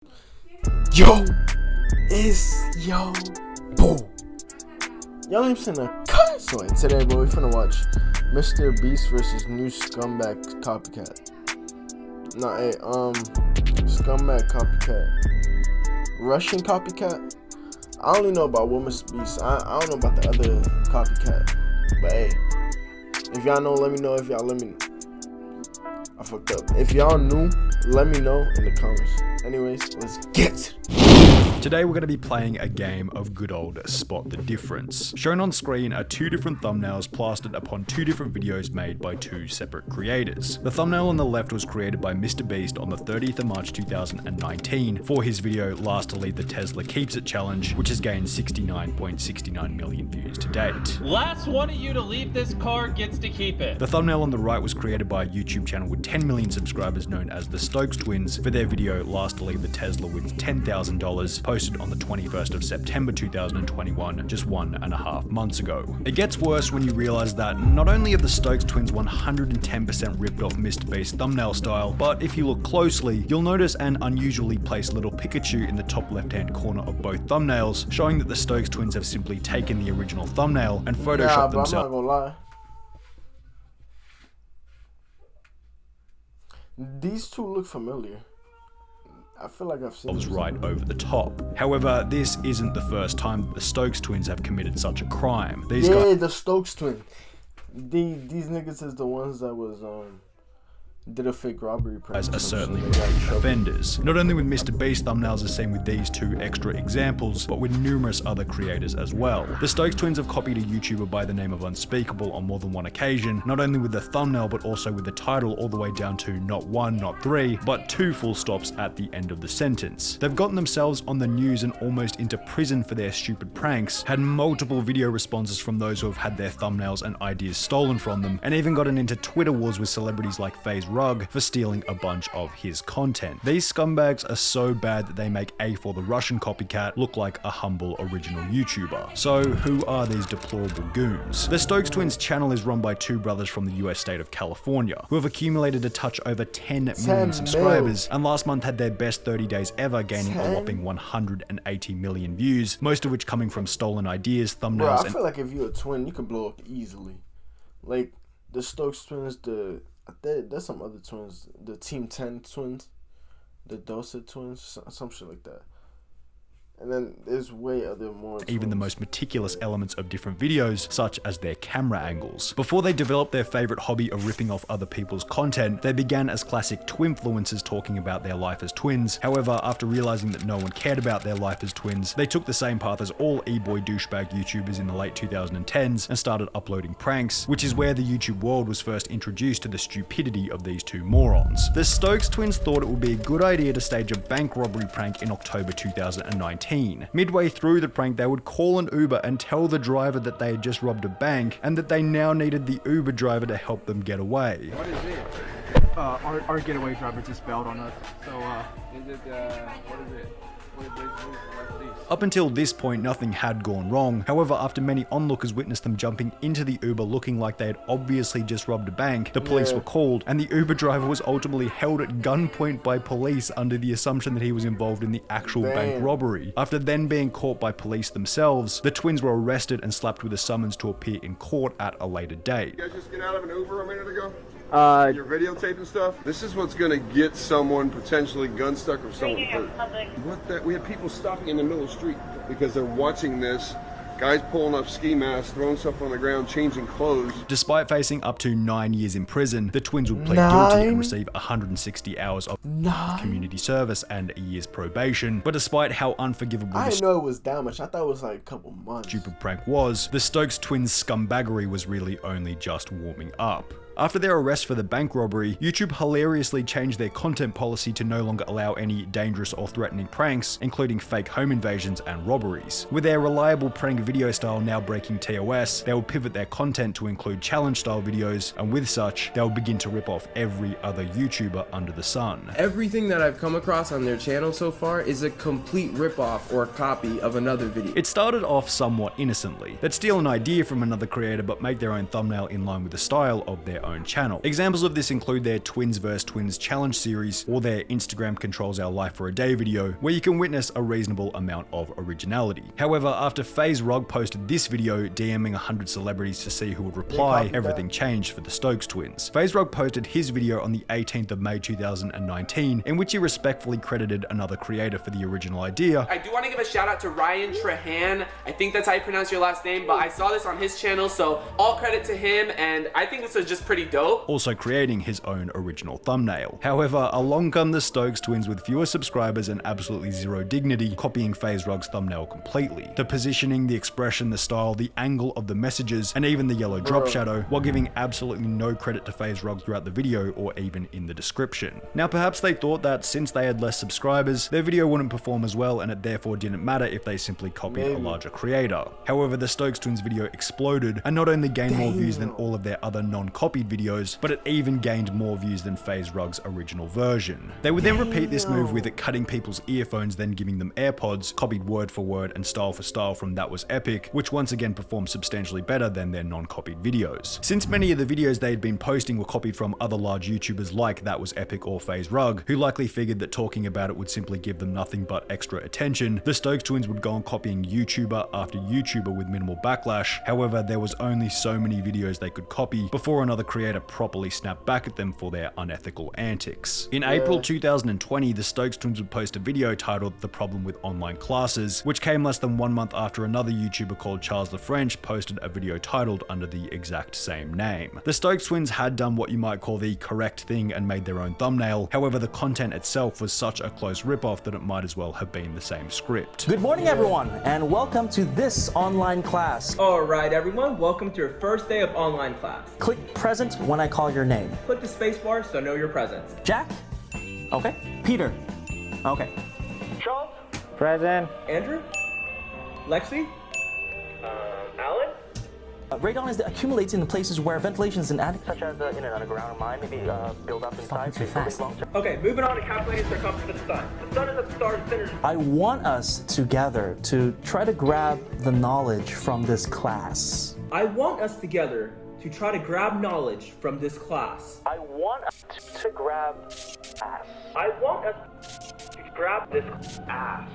Yo, boom. Y'all ain't seen a cut. So today, boy, we finna watch Mr.Beast versus new scumbag Copycat. Nah, hey, scumbag Copycat. Russian Copycat? I only know about what Mr.Beast. I don't know about the other Copycat. But hey, if y'all know, let me know. If y'all I fucked up. If y'all knew, let me know in the comments. Anyways, let's get it. Today we're going to be playing a game of good old Spot the Difference. Shown on screen are two different thumbnails plastered upon two different videos made by two separate creators. The thumbnail on the left was created by Mr.Beast on the 30th of March 2019 for his video Last to Leave the Tesla Keeps It challenge, which has gained 69.69 million views to date. Last one of you to leave this car gets to keep it. The thumbnail on the right was created by a YouTube channel with 10 million subscribers known as the Stokes Twins for their video Last to Leave the Tesla with $10,000, posted on the 21st of September 2021, just 1.5 months ago. It gets worse when you realize that not only have the Stokes Twins 110% ripped off Mr.Beast's thumbnail style, but if you look closely, you'll notice an unusually placed little Pikachu in the top left-hand corner of both thumbnails, showing that the Stokes Twins have simply taken the original thumbnail and photoshopped themselves. I'm not gonna lie. These two look familiar. I feel like I've seen was right over the top. However, this isn't the first time that the Stokes Twins have committed such a crime. These guys, the Stokes Twins. These niggas is the ones that was did a fake robbery prank. Are certainly offenders. Not only with Mr.Beast thumbnails are seen with these two extra examples, but with numerous other creators as well. The Stokes Twins have copied a YouTuber by the name of Unspeakable on more than one occasion, not only with the thumbnail but also with the title all the way down to not one, not three, but two full stops at the end of the sentence. They've gotten themselves on the news and almost into prison for their stupid pranks, had multiple video responses from those who have had their thumbnails and ideas stolen from them, and even gotten into Twitter wars with celebrities like FaZe Rug for stealing a bunch of his content. These scumbags are so bad that they make A4 the Russian Copycat look like a humble original YouTuber. So who are these deplorable goons? The Stokes Twins channel is run by two brothers from the US state of California, who have accumulated a touch over 10 million subscribers, and last month had their best 30 days ever, gaining a whopping 180 million views, most of which coming from stolen ideas, thumbnails, Bro, I feel like if you're a twin, you can blow up easily. Like, the Stokes Twins, there's some other twins, the Team 10 twins, the Dosset twins, some shit like that. And then there's way other more twins. Even the most meticulous elements of different videos, such as their camera angles. Before they developed their favorite hobby of ripping off other people's content, they began as classic twinfluencers talking about their life as twins. However, after realizing that no one cared about their life as twins, they took the same path as all e-boy douchebag YouTubers in the late 2010s and started uploading pranks, which is where the YouTube world was first introduced to the stupidity of these two morons. The Stokes Twins thought it would be a good idea to stage a bank robbery prank in October 2019. Midway through the prank, they would call an Uber and tell the driver that they had just robbed a bank and that they now needed the Uber driver to help them get away. What is it? Our getaway driver just bailed on us. So, is it, what is it? Up until this point, nothing had gone wrong. However, after many onlookers witnessed them jumping into the Uber looking like they had obviously just robbed a bank, the police were called, and the Uber driver was ultimately held at gunpoint by police under the assumption that he was involved in the actual bank robbery. After then being caught by police themselves, the twins were arrested and slapped with a summons to appear in court at a later date. You guys just get out of an Uber a minute ago? You're videotaping stuff? This is what's gonna get someone potentially gun stuck or someone hurt. We had people stopping in the middle of the street because they're watching this. Guys pulling up ski masks, throwing stuff on the ground, changing clothes. Despite facing up to 9 years in prison, the twins would plead guilty and receive 160 hours of community service and a year's probation. But despite how unforgivable I didn't know it was that much. I thought it was like a couple months. Stupid prank was, the Stokes Twins' scumbaggery was really only just warming up. After their arrest for the bank robbery, YouTube hilariously changed their content policy to no longer allow any dangerous or threatening pranks, including fake home invasions and robberies. With their reliable prank video style now breaking TOS, they would pivot their content to include challenge-style videos, and with such, they would begin to rip off every other YouTuber under the sun. Everything that I've come across on their channel so far is a complete rip-off or copy of another video. It started off somewhat innocently. They'd steal an idea from another creator but make their own thumbnail in line with the style of their own own channel. Examples of this include their Twins vs Twins challenge series or their Instagram controls our life for a day video, where you can witness a reasonable amount of originality. However, after FaZe Rug posted this video DMing 100 celebrities to see who would reply, everything changed for the Stokes twins. FaZe Rug posted his video on the 18th of May 2019, in which he respectfully credited another creator for the original idea. I do want to give a shout out to Ryan Trahan. I think that's how you pronounce your last name, but I saw this on his channel, so all credit to him, and I think this was just pretty dope. Also creating his own original thumbnail. However, along come the Stokes twins with fewer subscribers and absolutely zero dignity, copying FaZe Rug's thumbnail completely. The positioning, the expression, the style, the angle of the messages, and even the yellow drop shadow, while giving absolutely no credit to FaZe Rug throughout the video or even in the description. Now perhaps they thought that since they had less subscribers, their video wouldn't perform as well and it therefore didn't matter if they simply copied a larger creator. However, the Stokes twins video exploded and not only gained more views than all of their other non-copied videos, but it even gained more views than FaZe Rug's original version. They would then repeat this move with it cutting people's earphones, then giving them AirPods, copied word for word and style for style from That Was Epic, which once again performed substantially better than their non-copied videos. Since many of the videos they had been posting were copied from other large YouTubers like That Was Epic or FaZe Rug, who likely figured that talking about it would simply give them nothing but extra attention, the Stokes twins would go on copying YouTuber after YouTuber with minimal backlash. However, there was only so many videos they could copy before another creator properly snapped back at them for their unethical antics. In April 2020, the Stokes twins would post a video titled The Problem with Online Classes, which came less than 1 month after another YouTuber called Charles the French posted a video titled under the exact same name. The Stokes twins had done what you might call the correct thing and made their own thumbnail. However, the content itself was such a close ripoff that it might as well have been the same script. Good morning, everyone, and welcome to this online class. Alright everyone, welcome to your first day of online class. Click present when I call your name. Click the spacebar so know your presence. Jack? Okay. Peter? Okay. Charles? Present. Andrew? Lexi? Alan? Radon is accumulates in places where ventilation is inadequate, such as in an underground mine, maybe build up inside. Okay, moving on to calculating circumference of the sun. The sun is at the star's center. I want us together to try to grab the knowledge from this class. I want us together to try to grab knowledge from this class. I want us to grab ass. I want us to grab this ass.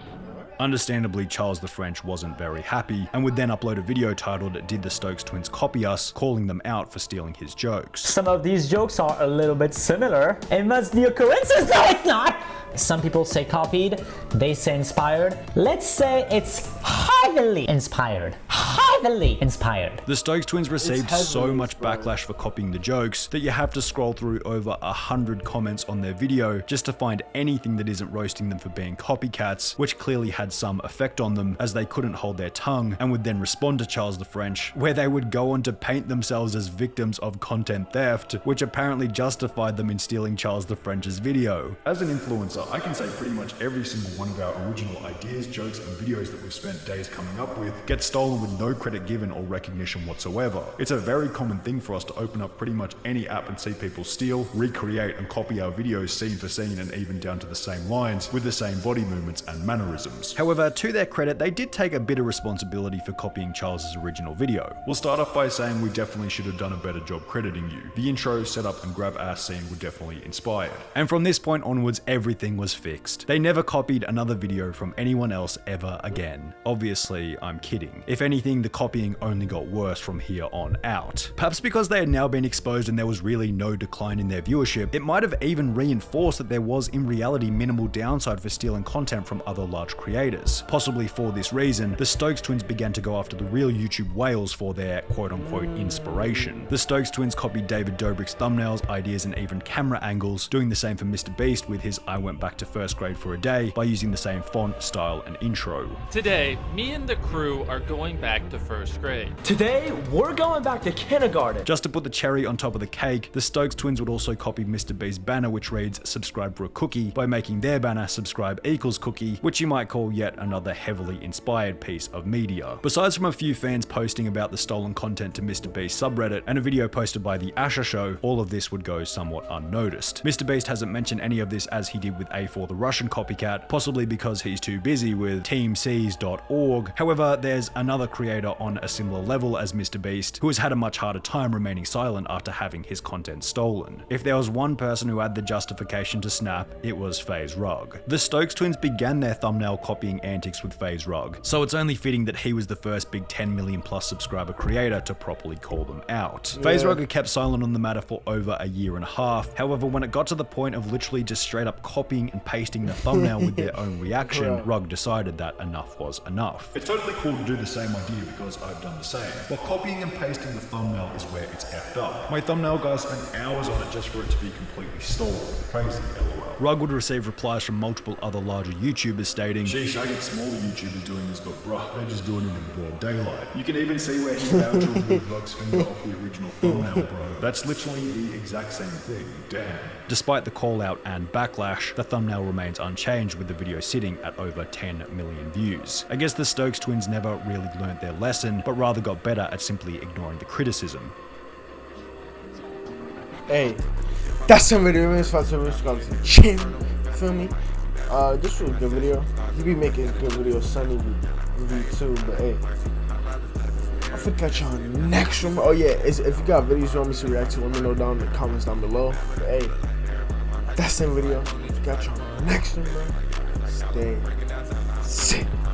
Understandably, Charles the French wasn't very happy and would then upload a video titled Did the Stokes twins Copy Us?, calling them out for stealing his jokes. Some of these jokes are a little bit similar. It must be a coincidence. No, it's not. Some people say copied, they say inspired. Let's say it's heavily inspired. Heavily inspired. The Stokes twins received so much backlash for copying the jokes that you have to scroll through over 100 comments on their video just to find anything that isn't roasting them for being copycats, which clearly had some effect on them as they couldn't hold their tongue and would then respond to Charles the French, where they would go on to paint themselves as victims of content theft, which apparently justified them in stealing Charles the French's video. As an influencer, I can say pretty much every single one of our original ideas, jokes, and videos that we've spent days coming up with gets stolen with no credit given or recognition whatsoever. It's a very common thing for us to open up pretty much any app and see people steal, recreate, and copy our videos scene for scene and even down to the same lines with the same body movements and mannerisms. However, to their credit, they did take a bit of responsibility for copying Charles's original video. We'll start off by saying we definitely should have done a better job crediting you. The intro, setup, and grab ass scene were definitely inspired. And from this point onwards, everything was fixed. They never copied another video from anyone else ever again. Obviously, I'm kidding. If anything, the copying only got worse from here on out. Perhaps because they had now been exposed and there was really no decline in their viewership, it might have even reinforced that there was in reality minimal downside for stealing content from other large creators. Possibly for this reason, the Stokes twins began to go after the real YouTube whales for their quote-unquote inspiration. The Stokes twins copied David Dobrik's thumbnails, ideas, and even camera angles, doing the same for Mr.Beast with his I went back to first grade for a day by using the same font, style, and intro. Today, me and the crew are going back to first grade. Today, we're going back to kindergarten. Just to put the cherry on top of the cake, the Stokes twins would also copy Mr.Beast's banner, which reads subscribe for a cookie, by making their banner subscribe equals cookie, which you might call yet another heavily inspired piece of media. Besides from a few fans posting about the stolen content to Mr.Beast subreddit and a video posted by the Asher Show, all of this would go somewhat unnoticed. Mr.Beast hasn't mentioned any of this as he did with A4 the Russian copycat, possibly because he's too busy with teamcs.org. However, there's another creator on a similar level as Mr.Beast, who has had a much harder time remaining silent after having his content stolen. If there was one person who had the justification to snap, it was FaZe Rug. The Stokes twins began their thumbnail copying antics with FaZe Rug, so it's only fitting that he was the first big 10 million plus subscriber creator to properly call them out. FaZe Rug had kept silent on the matter for over a year and a half. However, when it got to the point of literally just straight up copying and pasting the thumbnail with their own reaction, Rug decided that enough was enough. It's totally cool to do the same idea because I've done the same. But copying and pasting the thumbnail is where it's effed up. My thumbnail guys spent hours on it just for it to be completely stolen. Crazy, LOL. Rug would receive replies from multiple other larger YouTubers stating, "Sheesh, I get smaller YouTubers doing this, but bruh, they're just doing it in broad daylight. You can even see where he's about to remove Rug's finger off the original thumbnail, bro. That's literally the exact same thing. Damn." Despite the call out and backlash, the thumbnail remains unchanged with the video sitting at over 10 million views. I guess the Stokes twins never really learned their lesson, but rather got better at simply ignoring the criticism. Hey, that's some video. Remember to subscribe to the channel. Feel me? This was a good video. You be making good videos, Sunny review too. But hey, I think catch y'all in the next one. Oh yeah, if you got videos you want me to react to, let me know down in the comments down below. But hey, that's the video. If you got y'all in the next one, bro, stay sick.